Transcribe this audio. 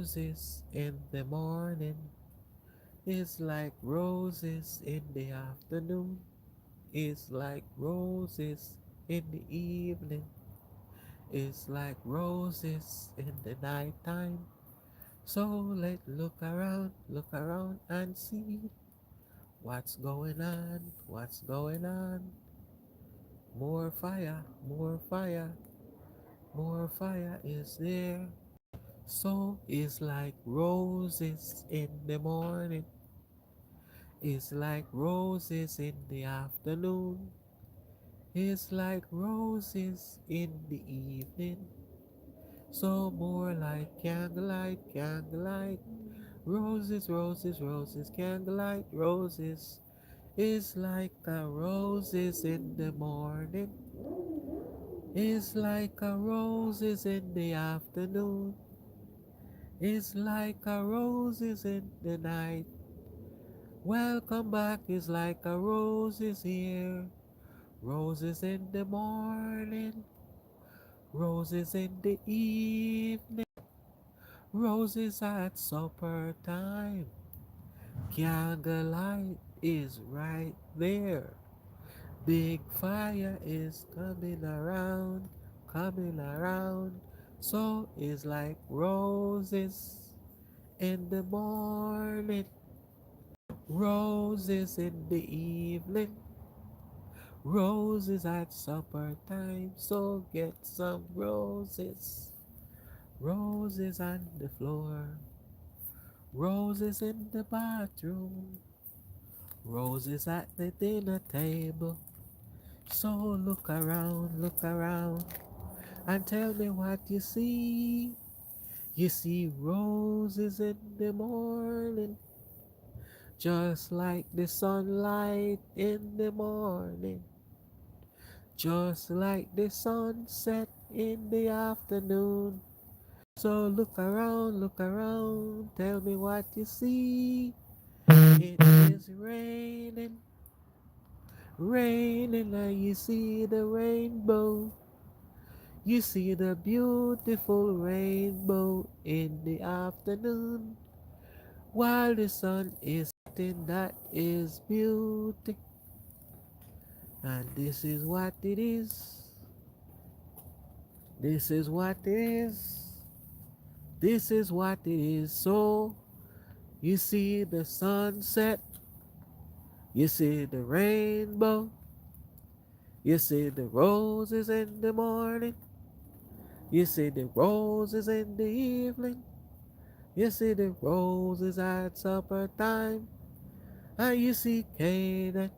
roses in the morning. It's like roses in the afternoon. It's like roses in the evening. It's like roses in the nighttime. So let's look around and see what's going on, what's going on. More fire, more fire, more fire is there. So it's like roses in the morning. It's like roses in the afternoon. It's like roses in the evening. So more like candlelight, candlelight. Roses, roses, roses, candlelight, roses. It's like a roses in the morning. It's like a roses in the afternoon. It's like a roses in the night. Welcome back is like a roses here. Roses in the morning. Roses in the evening. Roses at supper time. Candlelight is right there. Big fire is coming around, coming around. So it's like roses in the morning, roses in the evening, roses at supper time. So get some roses, roses on the floor, roses in the bathroom, roses at the dinner table. So look around, and tell me what you see. You see roses in the morning, just like the sunlight in the morning, just like the sunset in the afternoon. So look around, tell me what you see. It is raining, raining, and you see the rainbow. You see the beautiful rainbow in the afternoon. While the sun is setting, that is beauty. And this is what it is. This is what it is. This is what it is. So you see the sunset. You see the rainbow. You see the roses in the morning. You see the roses in the evening. You see the roses at supper time. And you see Canaan